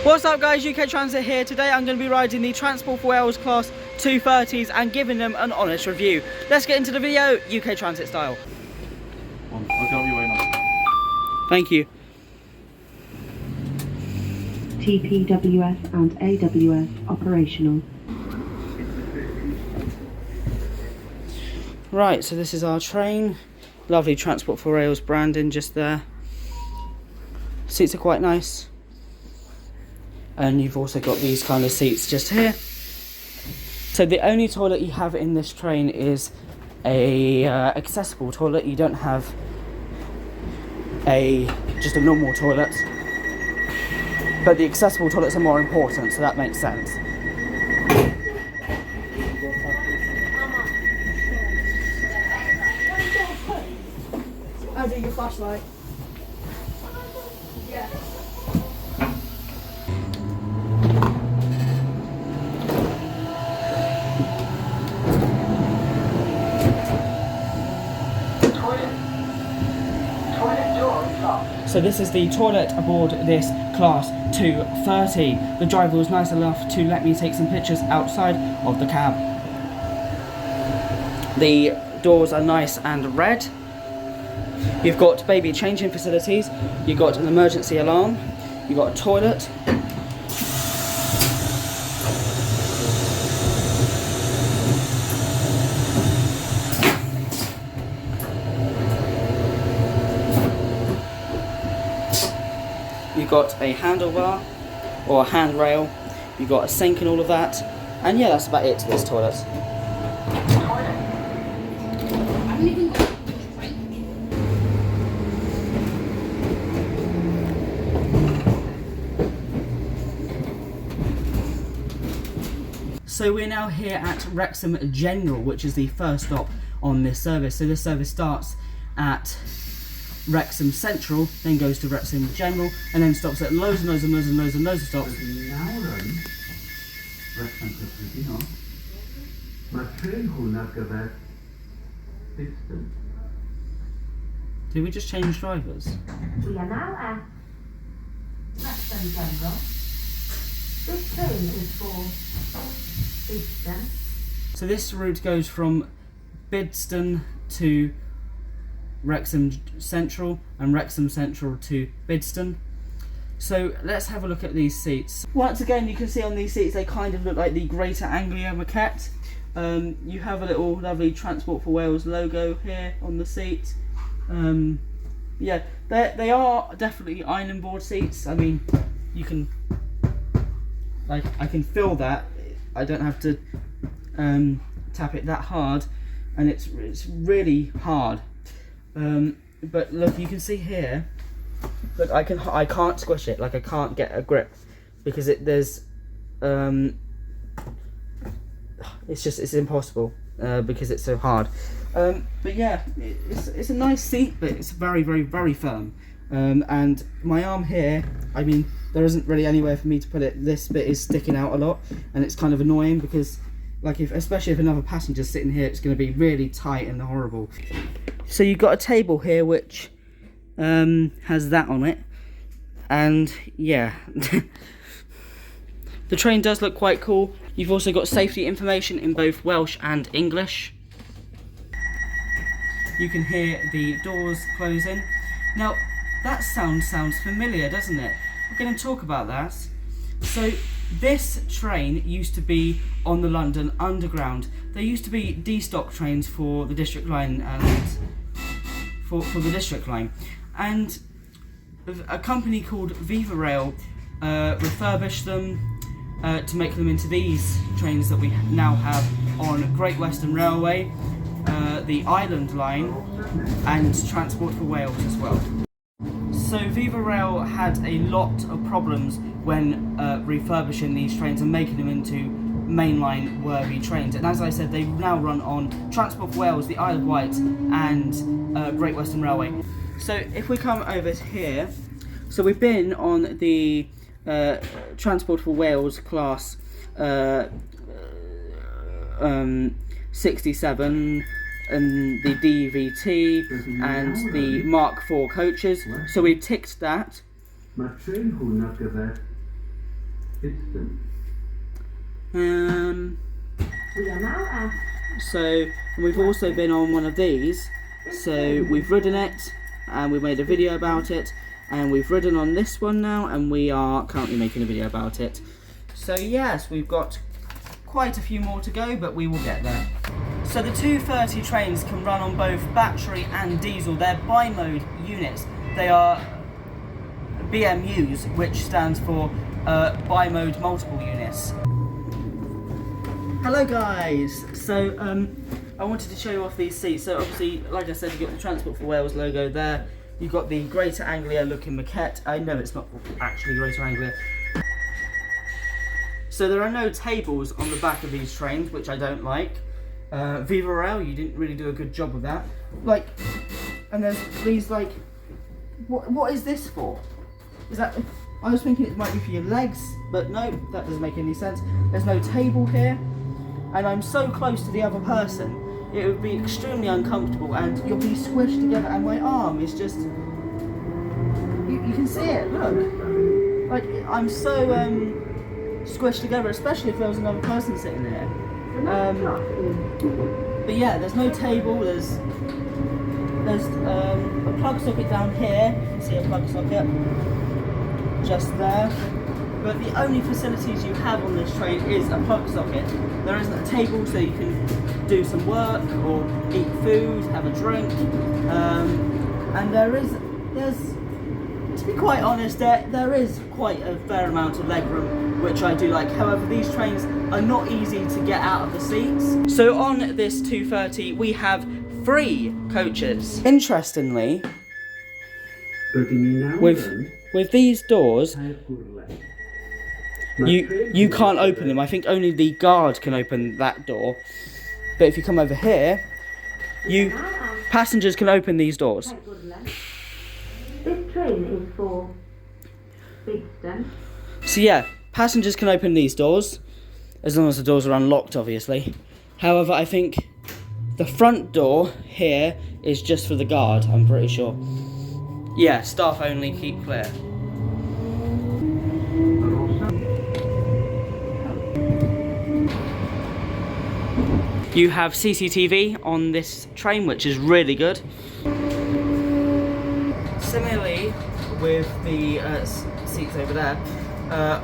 What's up guys, UKTransit here. Today I'm going to be riding the Transport for Wales Class 230s and giving them an honest review. Let's get into the video, UKTransit style. I'll help you in. Thank you. TPWS and AWS operational. Right, so this is our train. Lovely Transport for Wales branding just there. Seats are quite nice. And you've also got these kind of seats just here. So the only toilet you have in this train is a accessible toilet. You don't have just a normal toilet. But the accessible toilets are more important, so that makes sense. I'll do your flashlight. Yeah. So this is the toilet aboard this Class 230. The driver was nice enough to let me take some pictures outside of the cab. The doors are nice and red. You've got baby changing facilities, you've got an emergency alarm, you've got a toilet. You've got a handlebar or a handrail, you've got a sink and all of that, and yeah, that's about it to this toilet. So we're now here at Wrexham General, which is the first stop on this service. So this service starts at Wrexham Central, then goes to Wrexham General, and then stops at loads and loads and loads and loads and loads of stops. Did we just change drivers? We are now at Wrexham General. This train is for Bidston. So this route goes from Bidston to Wrexham Central and Wrexham Central to Bidston. So let's have a look at these seats. Once again, you can see on these seats they kind of look like the Greater Anglia maquette. You have a little lovely Transport for Wales logo here on the seat. Yeah, they are definitely ironing board seats. I mean, you can, like, I can feel that. I don't have to tap it that hard, and it's really hard. But look, you can see here. Look, I can't squish it. Like, I can't get a grip because it's impossible because it's so hard. But yeah, it's a nice seat, but it's very, very, very firm. And my arm here, I mean, there isn't really anywhere for me to put it. This bit is sticking out a lot, and it's kind of annoying because, like, especially if another passenger's sitting here, it's going to be really tight and horrible. So you've got a table here which has that on it, and yeah. The train does look quite cool. You've also got safety information in both Welsh and English. You can hear the doors closing. Now, that sounds familiar, doesn't it? We're going to talk about that. So, this train used to be on the London Underground. There used to be D-stock trains for the District Line and for the District Line. And a company called Viva Rail refurbished them to make them into these trains that we now have on Great Western Railway, the Island Line, and Transport for Wales as well. So Viva Rail had a lot of problems when refurbishing these trains and making them into mainline worthy trains. And as I said, they now run on Transport for Wales, the Isle of Wight, and Great Western Railway. So if we come over here, so we've been on the Transport for Wales Class 67 and the DVT and the Mark IV coaches. So we've ticked that. We are now at So we've also been on one of these. So we've ridden it, and we made a video about it, and we've ridden on this one now, and we are currently making a video about it. So yes, we've got quite a few more to go, but we will get there. So the 230 trains can run on both battery and diesel. They're bi-mode units. They are BMUs, which stands for bi-mode multiple units. Hello guys! So I wanted to show you off these seats. So obviously, like I said, you've got the Transport for Wales logo there. You've got the Greater Anglia looking maquette. I know it's not actually Greater Anglia. So there are no tables on the back of these trains, which I don't like. Viva Rail, you didn't really do a good job with that. Like, and there's these like, what is this for? Is that? I was thinking it might be for your legs, but no, that doesn't make any sense. There's no table here, and I'm so close to the other person. It would be extremely uncomfortable, and you'll be squished together, and my arm is just, you can see it, look. Like, I'm so squished together, especially if there was another person sitting there. But yeah, there's no table, there's a plug socket down here. You can see a plug socket just there. But the only facilities you have on this train is a plug socket. There isn't a table so you can do some work or eat food, have a drink. And there's, to be quite honest, there is quite a fair amount of legroom, which I do like. However, these trains are not easy to get out of the seats. So on this 230, we have 3 coaches. Interestingly, with these doors, you can't open them. I think only the guard can open that door. But if you come over here, passengers can open these doors. This train is for Bigston. So yeah, passengers can open these doors, as long as the doors are unlocked, obviously. However, I think the front door here is just for the guard, I'm pretty sure. Yeah, staff only, keep clear. You have CCTV on this train, which is really good. Similarly, with the seats over there,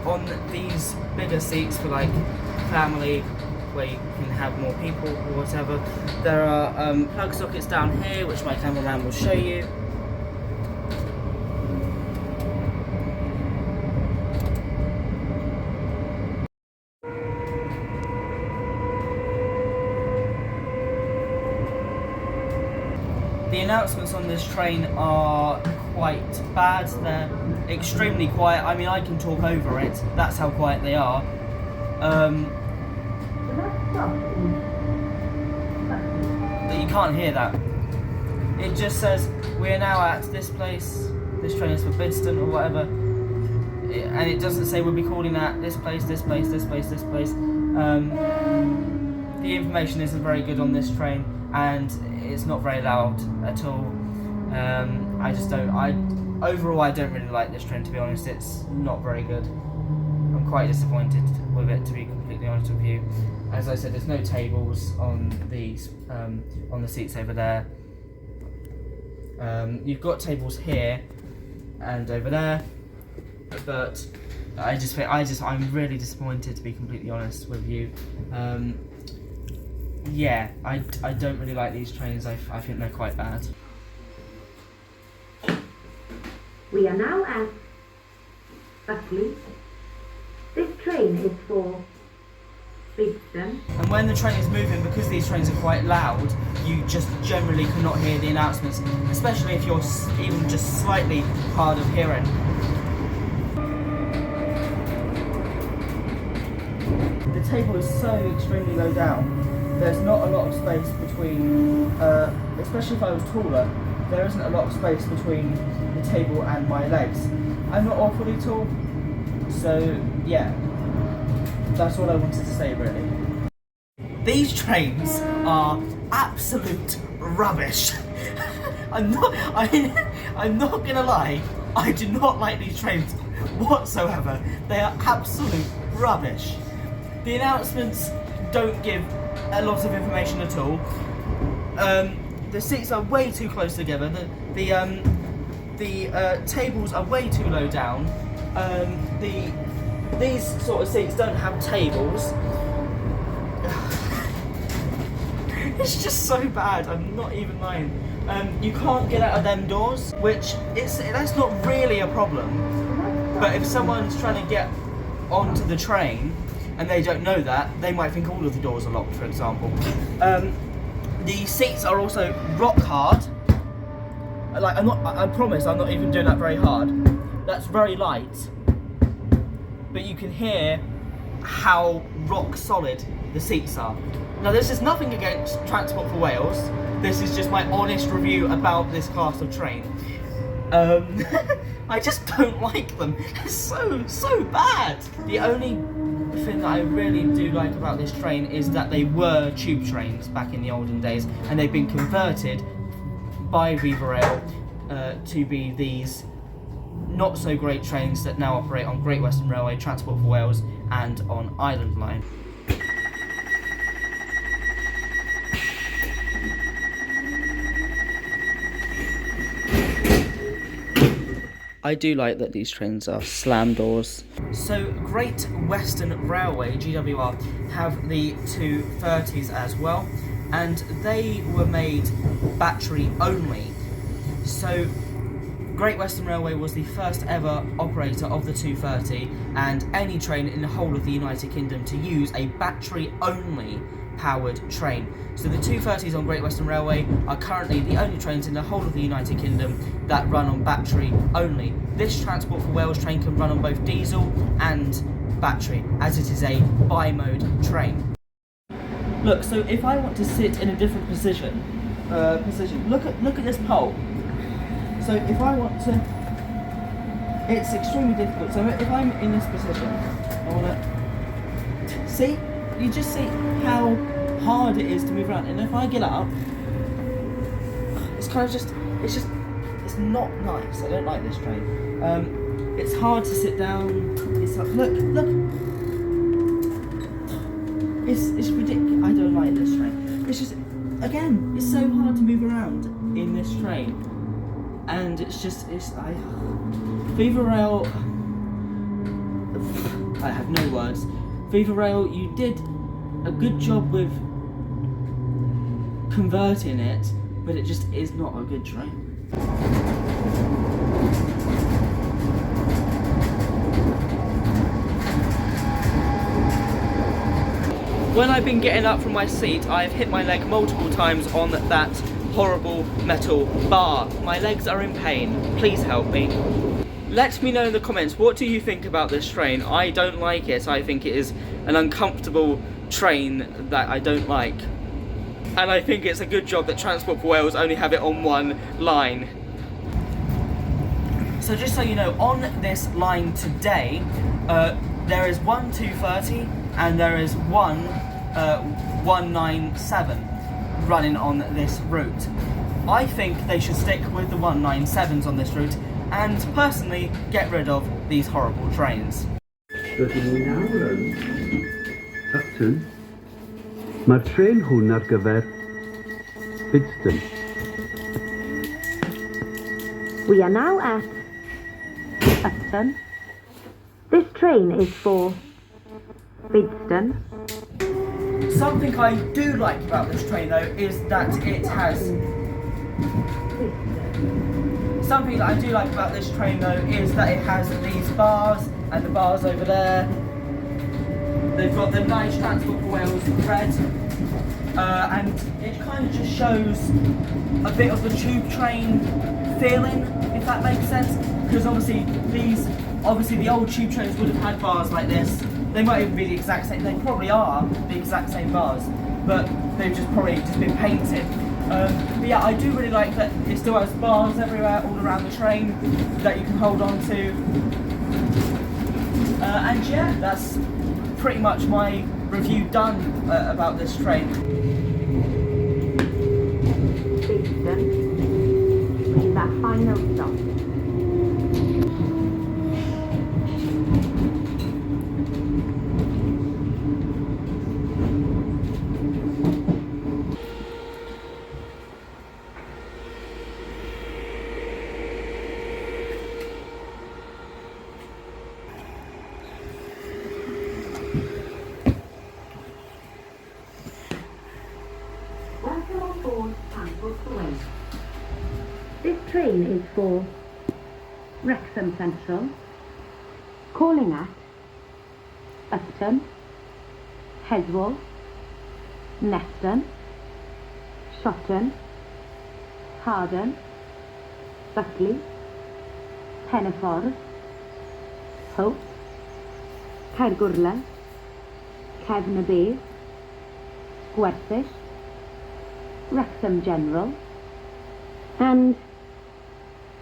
on these bigger seats for like family, where you can have more people or whatever, there are plug sockets down here, which my cameraman will show you. The announcements on this train are quite bad. They're extremely quiet. I mean, I can talk over it. That's how quiet they are. But you can't hear that. It just says, we are now at this place. This train is for Bidston or whatever. And it doesn't say we'll be calling at this place, this place, this place, this place. The information isn't very good on this train, and it's not very loud at all. Overall I don't really like this train, to be honest. It's not very good. I'm quite disappointed with it, to be completely honest with you. As I said, there's no tables on these, on the seats over there. You've got tables here and over there, but I'm really disappointed, to be completely honest with you. Yeah, I don't really like these trains. I think they're quite bad. We are now at Buckley. This train is for Bigston. And when the train is moving, because these trains are quite loud, you just generally cannot hear the announcements, especially if you're even just slightly hard of hearing. The table is so extremely low down. There's not a lot of space between, especially if I was taller, there isn't a lot of space between the table and my legs. I'm not awfully tall, so yeah, that's all I wanted to say really. These trains are absolute rubbish. I'm not gonna lie, I do not like these trains whatsoever. They are absolute rubbish. The announcements don't give a lot of information at all. The seats are way too close together. The tables are way too low down. These sort of seats don't have tables. It's just so bad. I'm not even lying. You can't get out of them doors, which that's not really a problem. But if someone's trying to get onto the train and they don't know that, they might think all of the doors are locked, for example. The seats are also rock hard. Like I promise I'm not even doing that very hard. That's very light. But you can hear how rock solid the seats are. Now this is nothing against Transport for Wales. This is just my honest review about this class of train. I just don't like them. They're so bad. The only thing that I really do like about this train is that they were tube trains back in the olden days, and they've been converted by Viva Rail to be these not so great trains that now operate on Great Western Railway, Transport for Wales and on Island Line. I do like that these trains are slam doors. So Great Western Railway, GWR, have the 230s as well, and they were made battery only. So Great Western Railway was the first ever operator of the 230 and any train in the whole of the United Kingdom to use a battery only powered train. So the 230s on Great Western Railway are currently the only trains in the whole of the United Kingdom that run on battery only. This Transport for Wales train can run on both diesel and battery, as it is a bi-mode train. Look, so if I want to sit in a different position, look at this pole. So if I want to, it's extremely difficult. So if I'm in this position, I want to see. You just see how hard it is to move around, and if I get up, it's kind of it's not nice. I don't like this train. It's hard to sit down. It's like, look. It's ridiculous. I don't like this train. It's just, again, it's so hard to move around in this train, and Viva Rail. I have no words. Viva Rail, you did a good job with converting it, but it just is not a good train. When I've been getting up from my seat, I've hit my leg multiple times on that horrible metal bar. My legs are in pain. Please help me. Let me know in the comments, what do you think about this train? I don't like it. I think it is an uncomfortable train that I don't like. And I think it's a good job that Transport for Wales only have it on one line. So just so you know, on this line today, there is one 230 and there is one 197 running on this route. I think they should stick with the 197s on this route and personally get rid of these horrible trains. Rydyn ni nawr yn Upton. Mae'r tren hwn ar gyfer Bidston. We are now at Upton. This train is for Bidston. Something I do like about this train though is that it has... Something that I do like about this train though is that it has these bars and the bars over there. They've got the nice Transport for Wales red, and it kind of just shows a bit of the tube train feeling, if that makes sense. Because obviously the old tube trains would have had bars like this. They might even be the exact same. They probably are the exact same bars, but they've probably been painted. But yeah, I do really like that it still has bars everywhere, all around the train that you can hold on to. And yeah, that's pretty much my review done about this train. Bidston is our final stop. train is for Wrexham Central, calling at Upton, Heswall, Neston, Shotton, Harden, Buckley, Pennyford, Hope, Caergwrle, Cefn-y-Bay, Gwersyll, Wrexham General, and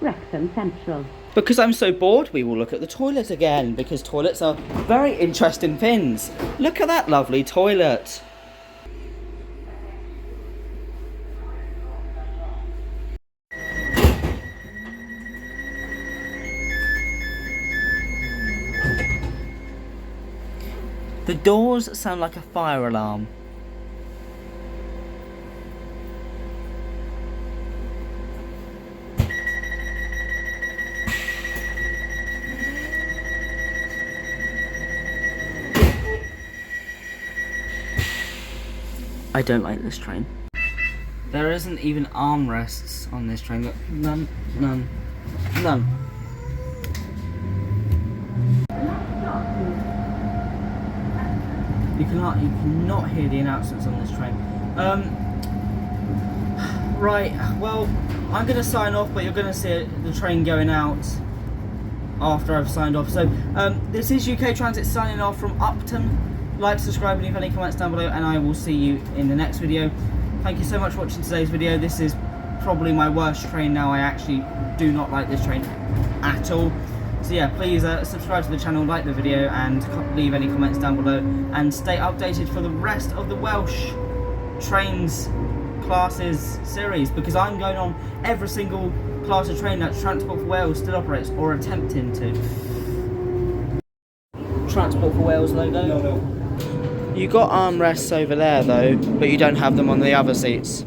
Wrexham Central. Because I'm so bored, we will look at the toilet again, because toilets are very interesting things. Look at that lovely toilet. The doors sound like a fire alarm. I don't like this train. There isn't even armrests on this train. Look, none. You cannot hear the announcements on this train. Right, well, I'm going to sign off, but you're going to see the train going out after I've signed off. So, this is UKTransit signing off from Upton. Like, subscribe, and leave any comments down below, and I will see you in the next video. Thank you so much for watching today's video. This is probably my worst train now. I actually do not like this train at all. So yeah, please subscribe to the channel, like the video, and leave any comments down below, and stay updated for the rest of the Welsh trains classes series, because I'm going on every single class of train that Transport for Wales still operates, or attempting to. Transport for Wales logo. You got armrests over there though, but you don't have them on the other seats.